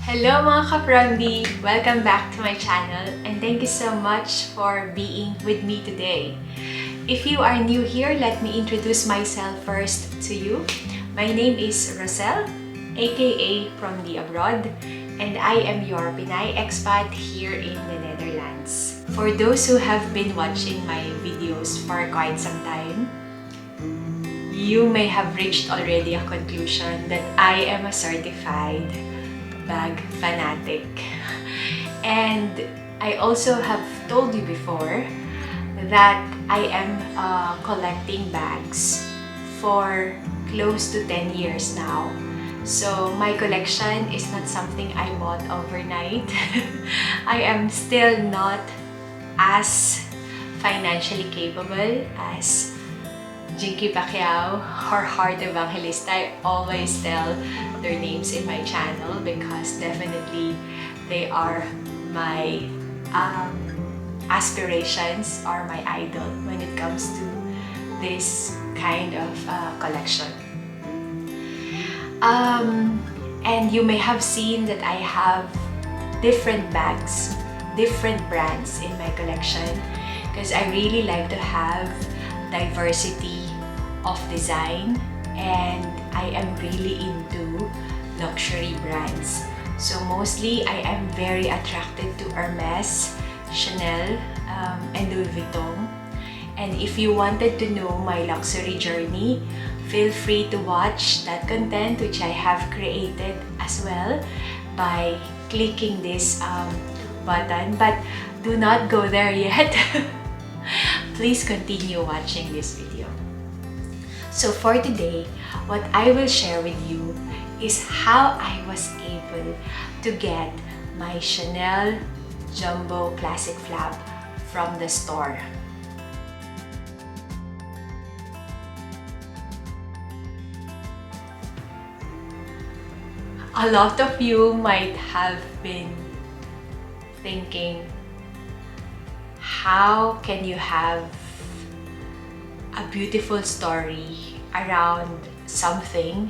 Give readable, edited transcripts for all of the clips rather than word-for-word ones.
Hello mga ka-Prongdi! Welcome back to my channel and thank you so much for being with me today. If you are new here, let me introduce myself first to you. My name is Rosel, aka from the abroad, and I am your Pinay expat here in the Netherlands. For those who have been watching my videos for quite some time, you may have reached already a conclusion that I am a certified bag fanatic. And I also have told you before that I am collecting bags for close to 10 years now. So my collection is not something I bought overnight. I am still not as financially capable as Jinky Pacquiao or Heart Evangelista. I always tell their names in my channel because definitely they are my aspirations or my idol when it comes to this kind of collection. And you may have seen that I have different bags, different brands in my collection because I really like to have diversity of design, and I am really into luxury brands. So mostly I am very attracted to Hermes, Chanel, and Louis Vuitton. And if you wanted to know my luxury journey, feel free to watch that content which I have created as well by clicking this button. But do not go there yet. Please continue watching this video. So for today, what I will share with you is how I was able to get my Chanel Jumbo Classic Flap from the store. A lot of you might have been thinking, how can you have a beautiful story around something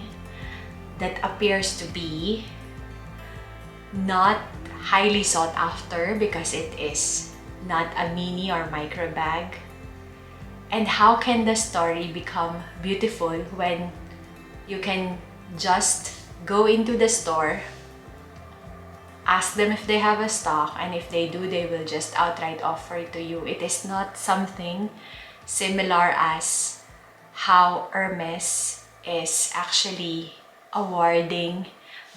that appears to be not highly sought after because it is not a mini or micro bag? And how can the story become beautiful when you can just go into the store, ask them if they have a stock, and if they do, they will just outright offer it to you? It is not something similar as how Hermes is actually awarding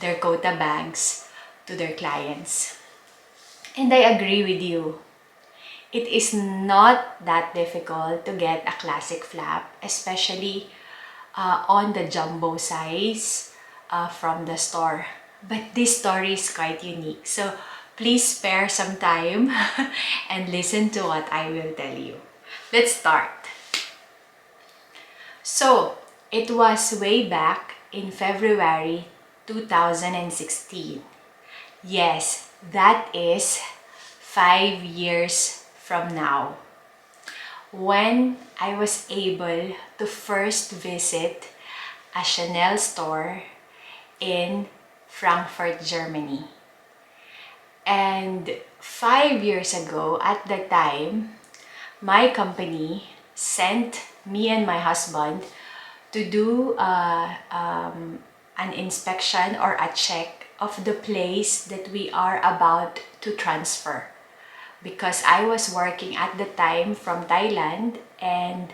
their quota bags to their clients. And I agree with you. It is not that difficult to get a classic flap, especially on the jumbo size from the store. But this story is quite unique. So please spare some time and listen to what I will tell you. Let's start. So, it was way back in February 2016. Yes, that is 5 years from now, when I was able to first visit a Chanel store in Frankfurt, Germany. And 5 years ago, at the time, my company sent me and my husband to do an inspection or a check of the place that we are about to transfer. Because I was working at the time from Thailand and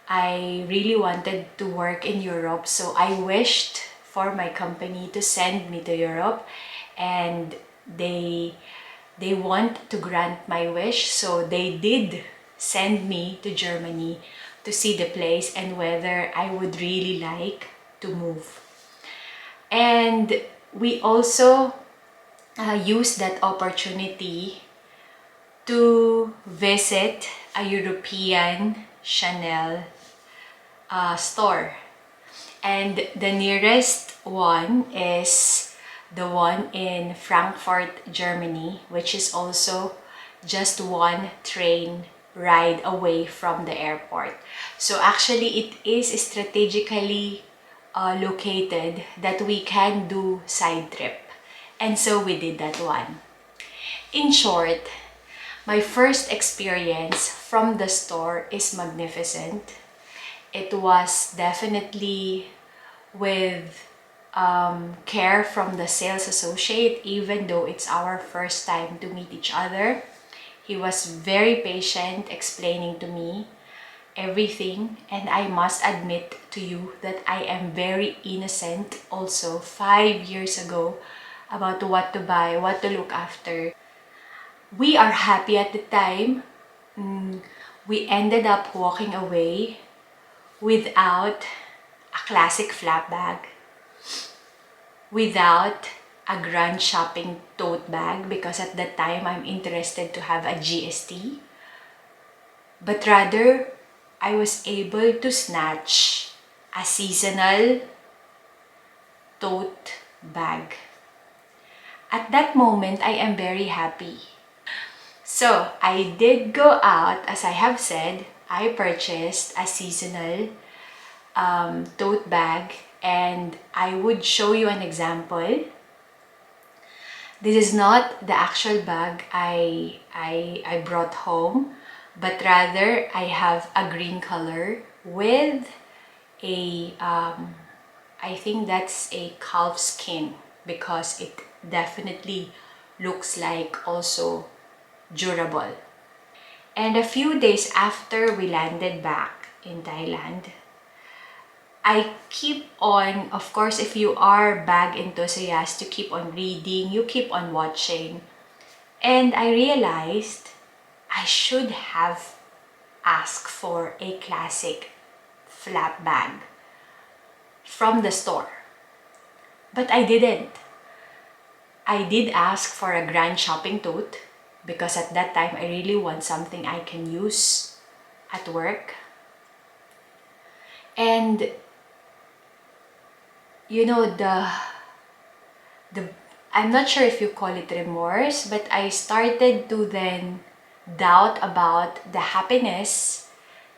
I really wanted to work in Europe, so I wished for my company to send me to Europe, and they want to grant my wish, so they did send me to Germany to see the place and whether I would really like to move. And we also used that opportunity to visit a European Chanel store. And the nearest one is the one in Frankfurt, Germany, which is also just one train ride away from the airport. So actually it is strategically located that we can do side trip. And so we did that one. In short, my first experience from the store is magnificent. It was definitely with care from the sales associate, even though it's our first time to meet each other. He was very patient explaining to me everything, and I must admit to you that I am very innocent also 5 years ago about what to buy, what to look after. We are happy at the time. We ended up walking away without a classic flap bag, without a grand shopping tote bag, because at that time I'm interested to have a GST, but rather I was able to snatch a seasonal tote bag. At that moment, I am very happy. So I did go out, as I have said, I purchased a seasonal tote bag, and I would show you an example. This is not the actual bag I brought home, but rather I have a green color with a I think that's a calf skin, because it definitely looks like also durable. And a few days after we landed back in Thailand, I keep on, of course, if you are bag enthusiast, you keep on reading, you keep on watching. And I realized I should have asked for a classic flap bag from the store. But I didn't. I did ask for a grand shopping tote, because at that time I really want something I can use at work. And you know, the I'm not sure if you call it remorse, but I started to then doubt about the happiness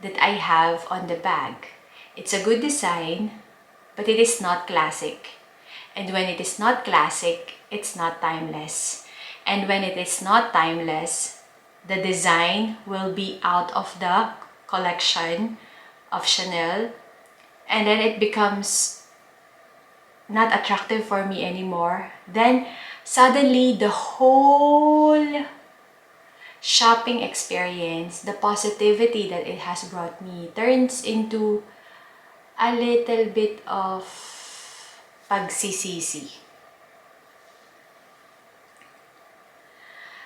that I have on the bag. It's a good design, but it is not classic. And when it is not classic, it's not timeless. And when it is not timeless, the design will be out of the collection of Chanel, and then it becomes not attractive for me anymore. Then suddenly the whole shopping experience, the positivity that it has brought me, turns into a little bit of pagsisisi.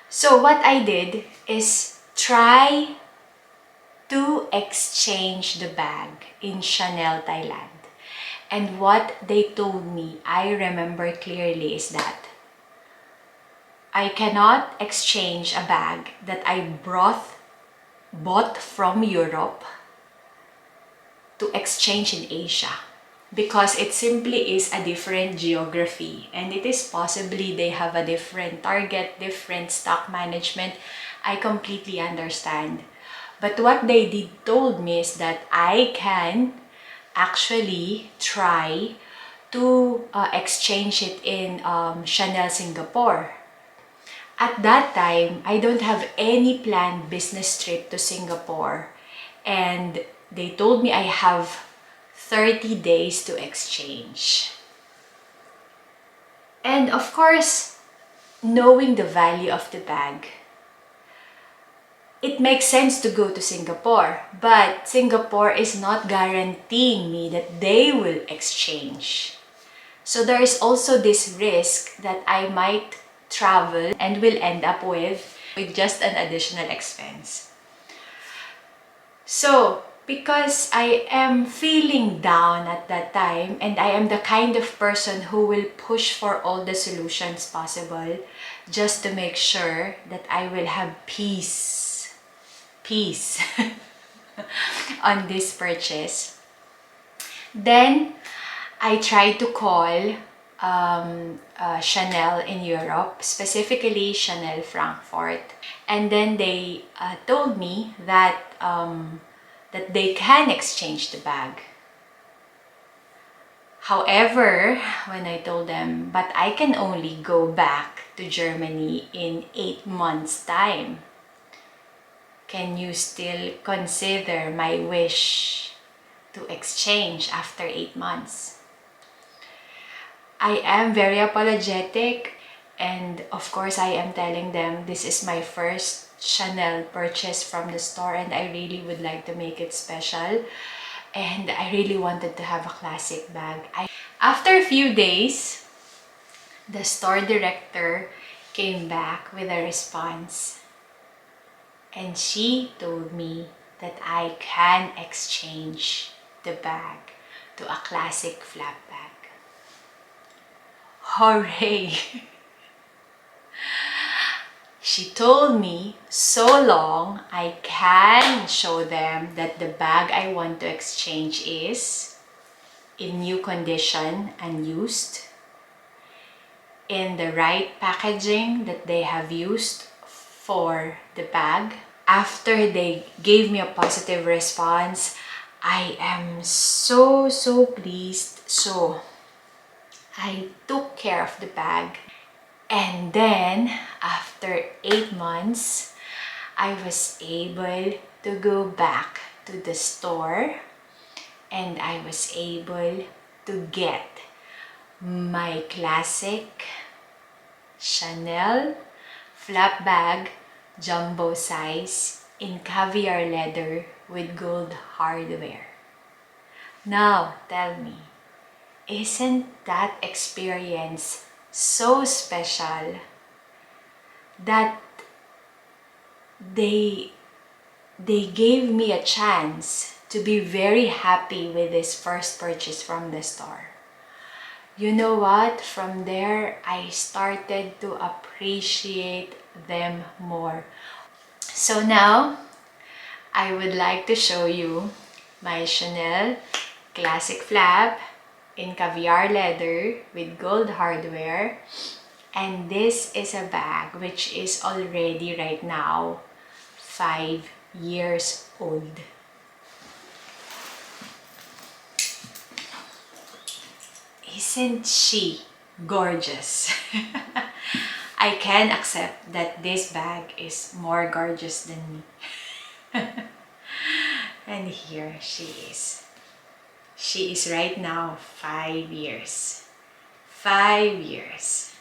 So what I did is try to exchange the bag in Chanel, Thailand. And what they told me, I remember clearly, is that I cannot exchange a bag that I bought from Europe to exchange in Asia, because it simply is a different geography, and it is possibly they have a different target, different stock management. I completely understand. But what they did told me is that I can actually try to exchange it in Chanel Singapore. At that time, I don't have any planned business trip to Singapore, and they told me I have 30 days to exchange. And of course, knowing the value of the bag, it makes sense to go to Singapore, but Singapore is not guaranteeing me that they will exchange. So there is also this risk that I might travel and will end up with just an additional expense. So, because I am feeling down at that time, and I am the kind of person who will push for all the solutions possible just to make sure that I will have peace on this purchase. Then I tried to call Chanel in Europe, specifically Chanel Frankfurt, and then they told me that that they can exchange the bag. However, when I told them, but I can only go back to Germany in 8 months' time, can you still consider my wish to exchange after 8 months? I am very apologetic, and of course I am telling them this is my first Chanel purchase from the store and I really would like to make it special, and I really wanted to have a classic bag. After a few days, the store director came back with a response, and she told me that I can exchange the bag to a classic flap bag. Hooray! She told me so long I can show them that the bag I want to exchange is in new condition and used, in the right packaging that they have used for the bag. After they gave me a positive response, I am so pleased. So I took care of the bag, and then after 8 months, I was able to go back to the store and I was able to get my classic Chanel flap bag jumbo size in caviar leather with gold hardware. Now tell me, isn't that experience so special that they gave me a chance to be very happy with this first purchase from the store? You know what? From there, I started to appreciate them more. So now, I would like to show you my Chanel classic flap in caviar leather with gold hardware. And this is a bag which is already right now 5 years old. Isn't she gorgeous? I can accept that this bag is more gorgeous than me. And here she is. She is right now 5 years. 5 years.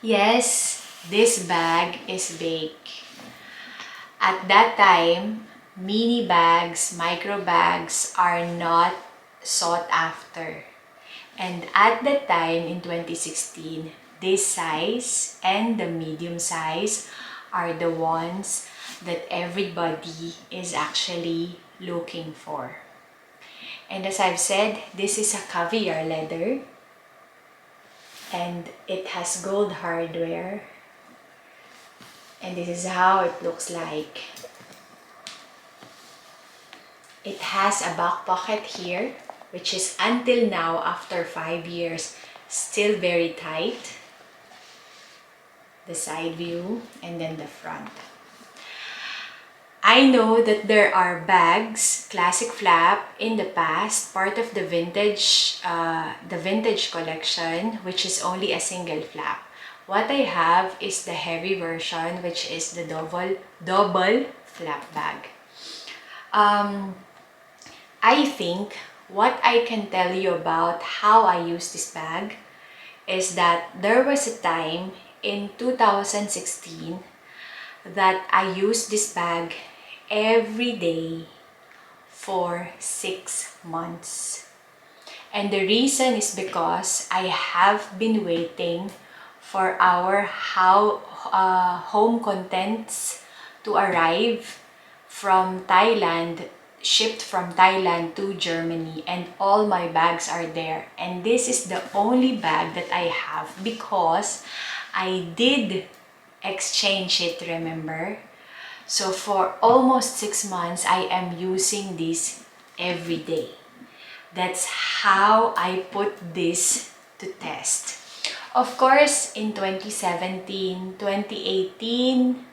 Yes, this bag is big. At that time, mini bags, micro bags are not sought after. And at that time, in 2016, this size and the medium size are the ones that everybody is actually looking for. And as I've said, this is a caviar leather and it has gold hardware, and this is how it looks like. It has a back pocket here, which is until now, after 5 years, still very tight. The side view and then the front. I know that there are bags, classic flap, in the past, part of the vintage collection, which is only a single flap. What I have is the heavy version, which is the double flap bag. I think what I can tell you about how I use this bag is that there was a time in 2016 that I used this bag every day for 6 months. And the reason is because I have been waiting for our home contents to arrive from Thailand, shipped from Thailand to Germany, and all my bags are there. And this is the only bag that I have because I did exchange it, remember? So for almost 6 months, I am using this every day. That's how I put this to test. Of course, in 2017, 2018,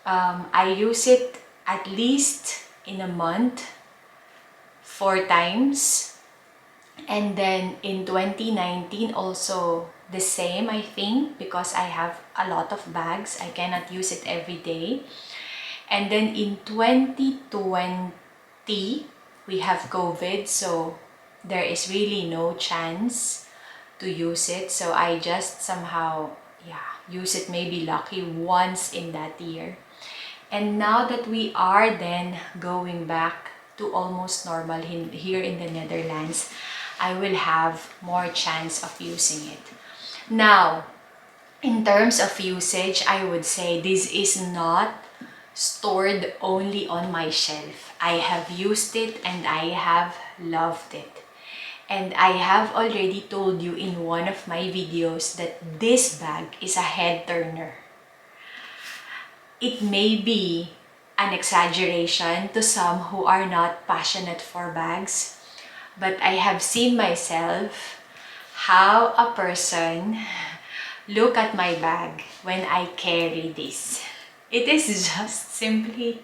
I use it at least in a month 4 times. And then in 2019 also the same, I think, because I have a lot of bags. I cannot use it every day. And then in 2020, we have COVID, so there is really no chance to use it. So I just somehow, use it maybe lucky once in that year. And now that we are then going back to almost normal here in the Netherlands, I will have more chance of using it. Now, in terms of usage, I would say this is not stored only on my shelf. I have used it and I have loved it. And I have already told you in one of my videos that this bag is a head turner. It may be an exaggeration to some who are not passionate for bags, but I have seen myself how a person look at my bag when I carry this. It is just simply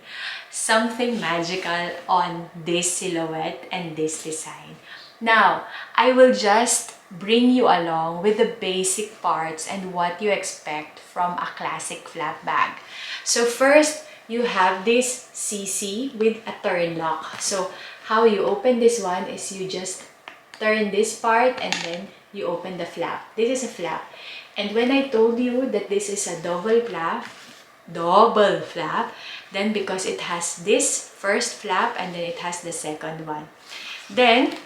something magical on this silhouette and this design. Now, I will just bring you along with the basic parts and what you expect from a classic flap bag. So first, you have this CC with a turn lock. So how you open this one is you just turn this part and then you open the flap. This is a flap. And when I told you that this is a double flap, then because it has this first flap and then it has the second one. Then,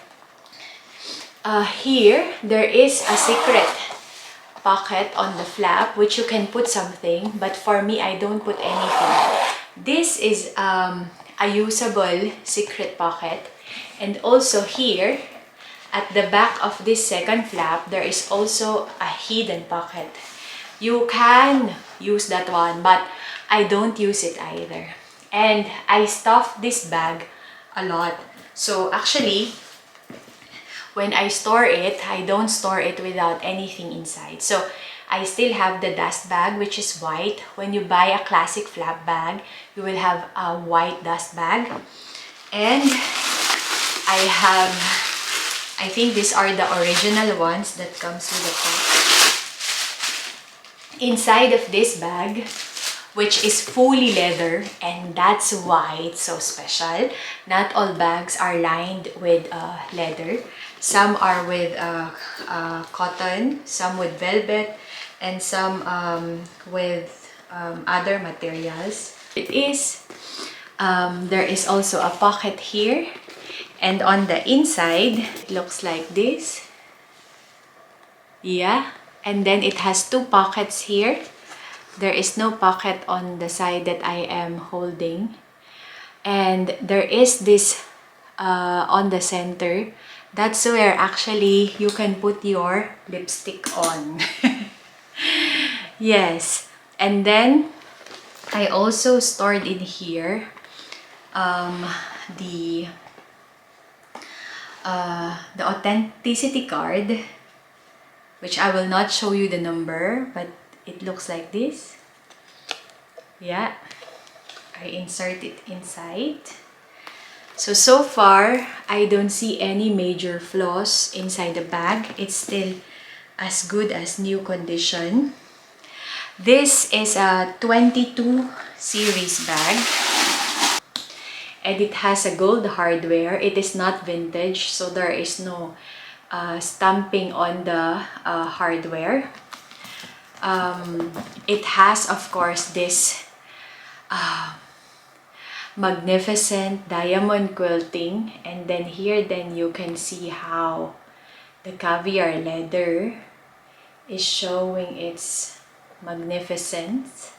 here, there is a secret pocket on the flap which you can put something, but for me, I don't put anything. This is a usable secret pocket, and also here, at the back of this second flap, there is also a hidden pocket. You can use that one, but I don't use it either. And I stuff this bag a lot. So actually, when I store it, I don't store it without anything inside. So I still have the dust bag, which is white. When you buy a classic flap bag, you will have a white dust bag. And I think these are the original ones that comes with the pack. Inside of this bag, which is fully leather, and that's why it's so special. Not all bags are lined with leather. Some are with cotton, some with velvet, and some with other materials. There is also a pocket here, and on the inside, it looks like this. Yeah, and then it has 2 pockets here. There is no pocket on the side that I am holding. And there is this on the center. That's where actually you can put your lipstick on. Yes. And then I also stored in here the authenticity card, which I will not show you the number, but it looks like this. Yeah, I insert it inside. So far, I don't see any major flaws inside the bag. It's still as good as new condition. This is a 22 series bag. And it has a gold hardware. It is not vintage, so there is no stamping on the hardware. It has, of course, this magnificent diamond quilting, and then here you can see how the caviar leather is showing its magnificence.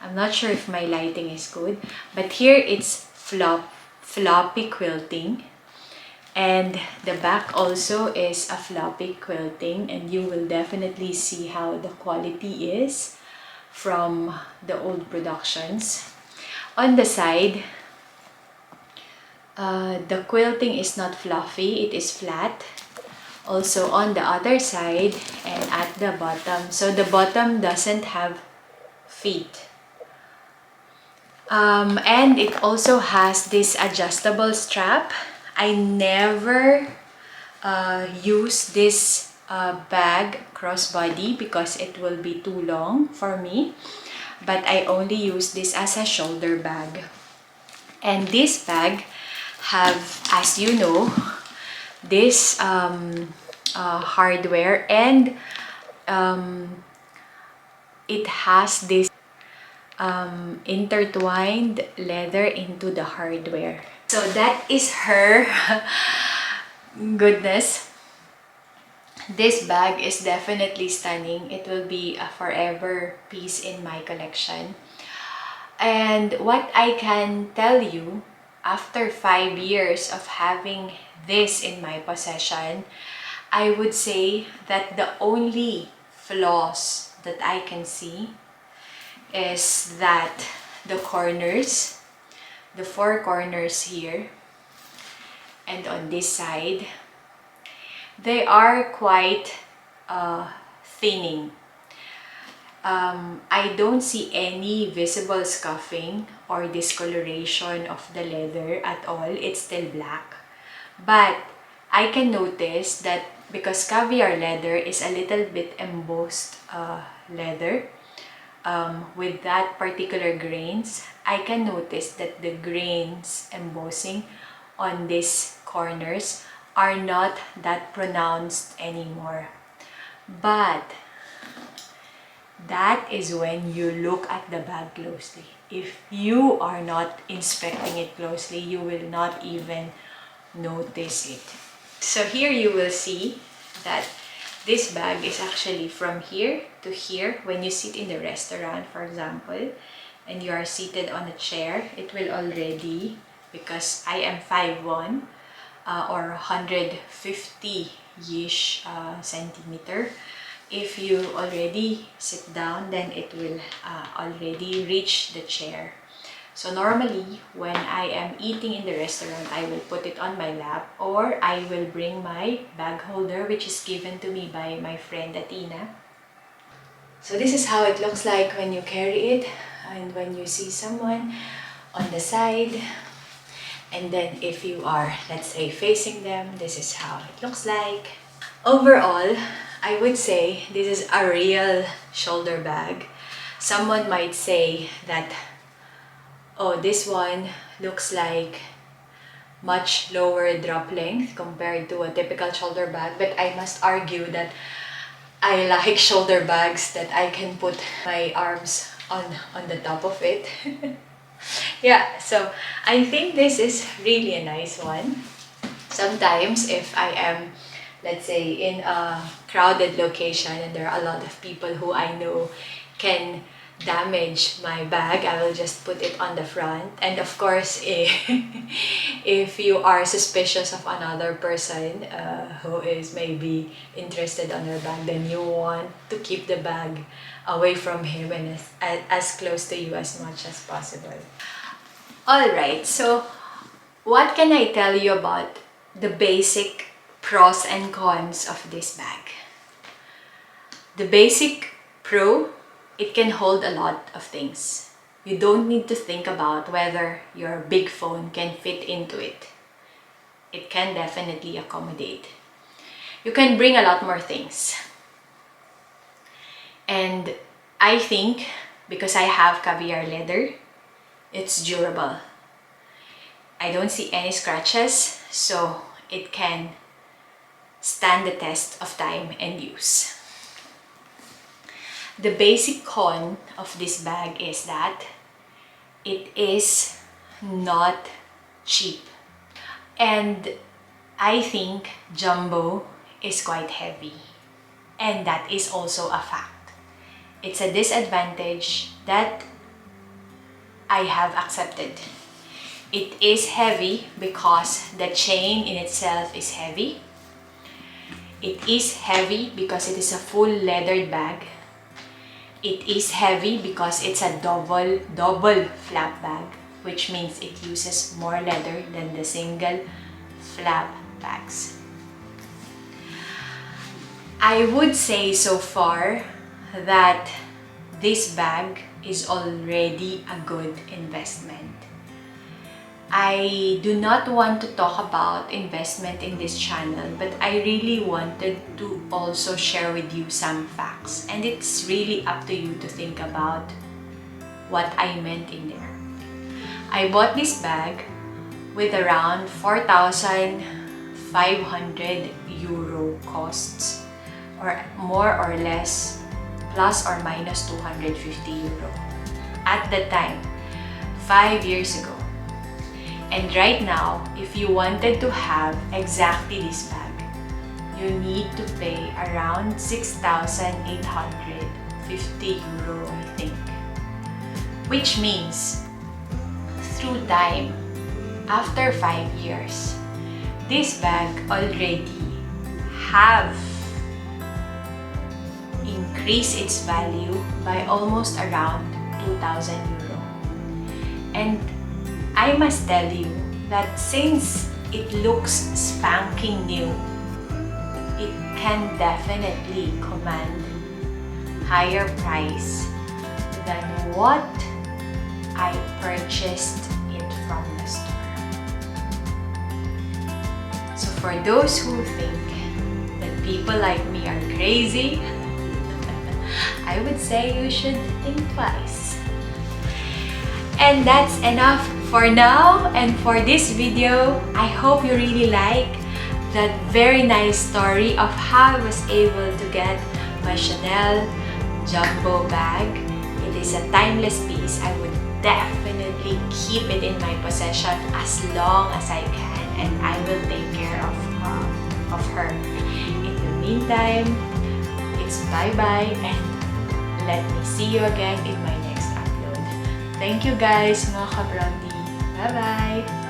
I'm not sure if my lighting is good, but here it's floppy quilting, and the back also is a floppy quilting, and you will definitely see how the quality is from the old productions. On the side, the quilting is not fluffy, it is flat. Also on the other side and at the bottom. So the bottom doesn't have feet. And it also has this adjustable strap. I never use this bag crossbody because it will be too long for me, but I only use this as a shoulder bag. And this bag have, as you know, this hardware, and it has this intertwined leather into the hardware. So that is her goodness. This bag is definitely stunning. It will be a forever piece in my collection. And what I can tell you, after 5 years of having this in my possession, I would say that the only flaws that I can see is that the corners, the 4 corners here and on this side, they are quite thinning. I don't see any visible scuffing or discoloration of the leather at all. It's still black. But I can notice that because caviar leather is a little bit embossed leather, with that particular grains, I can notice that the grains embossing on these corners are not that pronounced anymore. But that is when you look at the bag closely. If you are not inspecting it closely, you will not even notice it. So here you will see that this bag is actually from here to here. When you sit in the restaurant, for example, and you are seated on a chair, it will already, because I am 5'1", or 150-ish centimeter. If you already sit down, then it will already reach the chair. So normally, when I am eating in the restaurant, I will put it on my lap, or I will bring my bag holder, which is given to me by my friend Atina. So this is how it looks like when you carry it, and when you see someone on the side. And then if you are, let's say, facing them, this is how it looks like. Overall, I would say this is a real shoulder bag. Someone might say that, oh, this one looks like much lower drop length compared to a typical shoulder bag, but I must argue that I like shoulder bags that I can put my arms on the top of it. Yeah, so I think this is really a nice one. Sometimes if I am, let's say, in a crowded location and there are a lot of people who I know can damage my bag, I will just put it on the front. And of course, if you are suspicious of another person who is maybe interested on your bag, then you want to keep the bag away from him and as close to you as much as possible. Alright, so what can I tell you about the basic pros and cons of this bag? The basic pro, it can hold a lot of things. You don't need to think about whether your big phone can fit into it. It can definitely accommodate. You can bring a lot more things. And I think because I have caviar leather, it's durable. I don't see any scratches, so it can stand the test of time and use. The basic con of this bag is that it is not cheap. And I think jumbo is quite heavy. And that is also a fact. It's a disadvantage that I have accepted. It is heavy because the chain in itself is heavy. It is heavy because it is a full leathered bag. It is heavy because it's a double flap bag, which means it uses more leather than the single flap bags. I would say so far that this bag is already a good investment. I do not want to talk about investment in this channel, but I really wanted to also share with you some facts, and it's really up to you to think about what I meant in there. I bought this bag with around 4,500 euro costs, or more or less plus or minus 250 euro at the time, 5 years ago. And right now, if you wanted to have exactly this bag, you need to pay around 6,850 euro, I think. Which means, through time, after 5 years, this bag already have increased its value by almost around 2,000 euro. And I must tell you that since it looks spanking new, it can definitely command higher price than what I purchased it from the store. So for those who think that people like me are crazy, I would say you should think twice. And that's enough for now and for this video. I hope you really like that very nice story of how I was able to get my Chanel jumbo bag. It is a timeless piece. I would definitely keep it in my possession as long as I can, and I will take care of her. In the meantime, it's bye-bye, and let me see you again in my next upload. Thank you guys, mga ka-Blondie. Bye-bye!